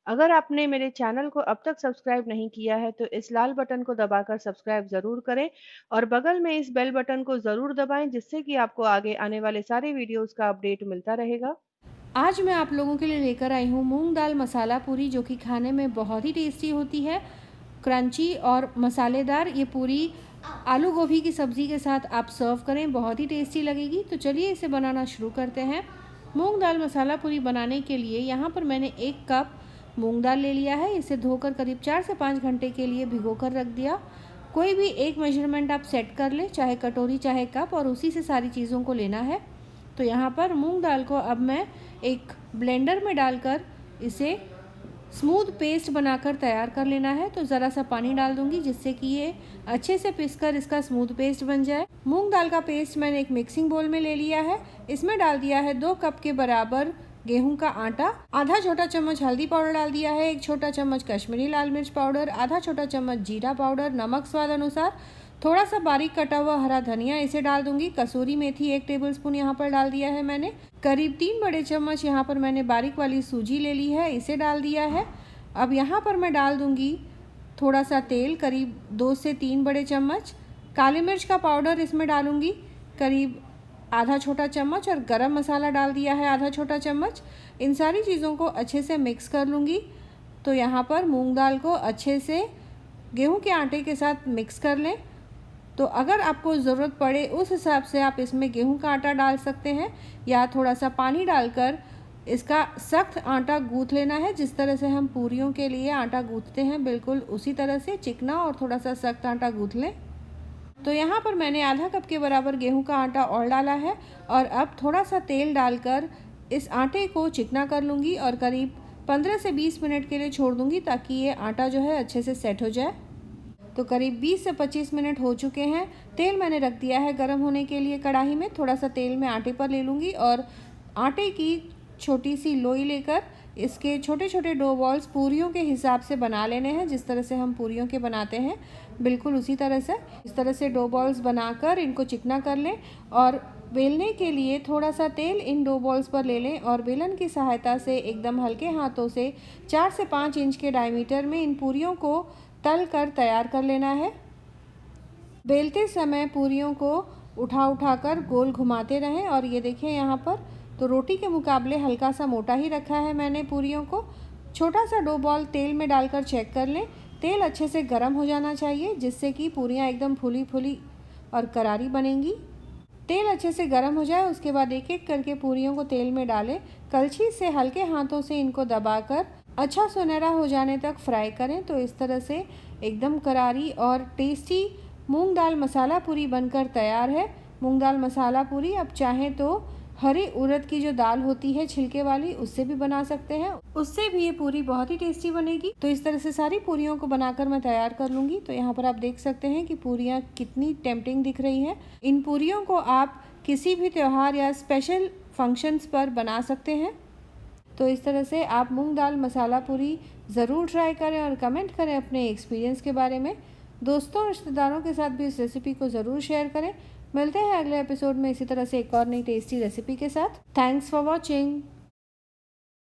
अगर आपने मेरे चैनल को अब तक सब्सक्राइब नहीं किया है तो इस लाल बटन को दबाकर सब्सक्राइब ज़रूर करें और बगल में इस बेल बटन को ज़रूर दबाएं जिससे कि आपको आगे आने वाले सारे वीडियोस का अपडेट मिलता रहेगा। आज मैं आप लोगों के लिए लेकर आई हूँ मूंग दाल मसाला पूरी, जो कि खाने में बहुत ही टेस्टी होती है। क्रंची और मसालेदार ये पूरी आलू गोभी की सब्ज़ी के साथ आप सर्व करें, बहुत ही टेस्टी लगेगी। तो चलिए इसे बनाना शुरू करते हैं। मूंग दाल मसाला पूरी बनाने के लिए यहाँ पर मैंने 1 कप मूंग दाल ले लिया है। इसे धोकर करीब 4 से 5 घंटे के लिए भिगो कर रख दिया। कोई भी एक मेजरमेंट आप सेट कर लें, चाहे कटोरी चाहे कप, और उसी से सारी चीज़ों को लेना है। तो यहाँ पर मूंग दाल को अब मैं एक ब्लेंडर में डालकर इसे स्मूथ पेस्ट बनाकर तैयार कर लेना है। तो ज़रा सा पानी डाल दूंगी जिससे कि ये अच्छे से पिसकर इसका स्मूथ पेस्ट बन जाए। मूंग दाल का पेस्ट मैंने एक मिक्सिंग बोल में ले लिया है। इसमें डाल दिया है 2 कप के बराबर गेहूं का आटा, आधा छोटा चम्मच हल्दी पाउडर डाल दिया है, 1 छोटा चम्मच कश्मीरी लाल मिर्च पाउडर, आधा छोटा चम्मच जीरा पाउडर, नमक स्वाद अनुसार, थोड़ा सा बारीक कटा हुआ हरा धनिया इसे डाल दूंगी। कसूरी मेथी 1 टेबलस्पून यहाँ पर डाल दिया है मैंने। करीब 3 बड़े चम्मच यहाँ पर मैंने बारीक वाली सूजी ले ली है, इसे डाल दिया है। अब यहाँ पर मैं डाल दूंगी थोड़ा सा तेल, करीब 2 से 3 बड़े चम्मच। काली मिर्च का पाउडर इसमें डालूंगी करीब आधा छोटा चम्मच, और गरम मसाला डाल दिया है आधा छोटा चम्मच। इन सारी चीज़ों को अच्छे से मिक्स कर लूँगी। तो यहाँ पर मूंग दाल को अच्छे से गेहूं के आटे के साथ मिक्स कर लें। तो अगर आपको ज़रूरत पड़े उस हिसाब से आप इसमें गेहूं का आटा डाल सकते हैं, या थोड़ा सा पानी डालकर इसका सख्त आटा गूँथ लेना है। जिस तरह से हम पूरियों के लिए आटा गूँथते हैं, बिल्कुल उसी तरह से चिकना और थोड़ा सा सख्त आटा गूँथ लें। तो यहाँ पर मैंने आधा कप के बराबर गेहूं का आटा और डाला है, और अब थोड़ा सा तेल डालकर इस आटे को चिकना कर लूँगी और करीब 15 से 20 मिनट के लिए छोड़ दूँगी, ताकि ये आटा जो है अच्छे से सेट हो जाए। तो करीब 20 से 25 मिनट हो चुके हैं। तेल मैंने रख दिया है गर्म होने के लिए कढ़ाई में। थोड़ा सा तेल मैं आटे पर ले लूँगी और आटे की छोटी सी लोई लेकर इसके छोटे छोटे डो बॉल्स पूरियों के हिसाब से बना लेने हैं। जिस तरह से हम पूरियों के बनाते हैं, बिल्कुल उसी तरह से इस तरह से डो बॉल्स बनाकर इनको चिकना कर लें, और बेलने के लिए थोड़ा सा तेल इन डो बॉल्स पर ले लें और बेलन की सहायता से एकदम हल्के हाथों से 4 से 5 इंच के डायमीटर में इन पूरियों को तल कर तैयार कर लेना है। बेलते समय पूरियों को उठा कर गोल घुमाते रहें। और ये देखें यहाँ पर तो रोटी के मुकाबले हल्का सा मोटा ही रखा है मैंने पूरियों को। छोटा सा डो बॉल तेल में डालकर चेक कर लें। तेल अच्छे से गर्म हो जाना चाहिए, जिससे कि पूरियाँ एकदम फूली फूली और करारी बनेंगी। तेल अच्छे से गर्म हो जाए, उसके बाद एक एक करके पूरियों को तेल में डालें। कलछी से हल्के हाथों से इनको दबाकर अच्छा सुनहरा हो जाने तक फ्राई करें। तो इस तरह से एकदम करारी और टेस्टी मूंग दाल मसाला पूरी बनकर तैयार है। मूंग दाल मसाला पूरी आप चाहें तो हरी उड़द की जो दाल होती है छिलके वाली, उससे भी बना सकते हैं, उससे भी ये पूरी बहुत ही टेस्टी बनेगी। तो इस तरह से सारी पूरियों को बनाकर मैं तैयार कर लूँगी। तो यहाँ पर आप देख सकते हैं कि पूरियाँ कितनी टेम्पटिंग दिख रही हैं। इन पूरियों को आप किसी भी त्यौहार या स्पेशल फंक्शंस पर बना सकते हैं। तो इस तरह से आप मूंग दाल मसाला पूरी ज़रूर ट्राई करें और कमेंट करें अपने एक्सपीरियंस के बारे में। दोस्तों रिश्तेदारों के साथ भी इस रेसिपी को ज़रूर शेयर करें। मिलते हैं अगले एपिसोड में इसी तरह से एक और नई टेस्टी रेसिपी के साथ। Thanks for watching.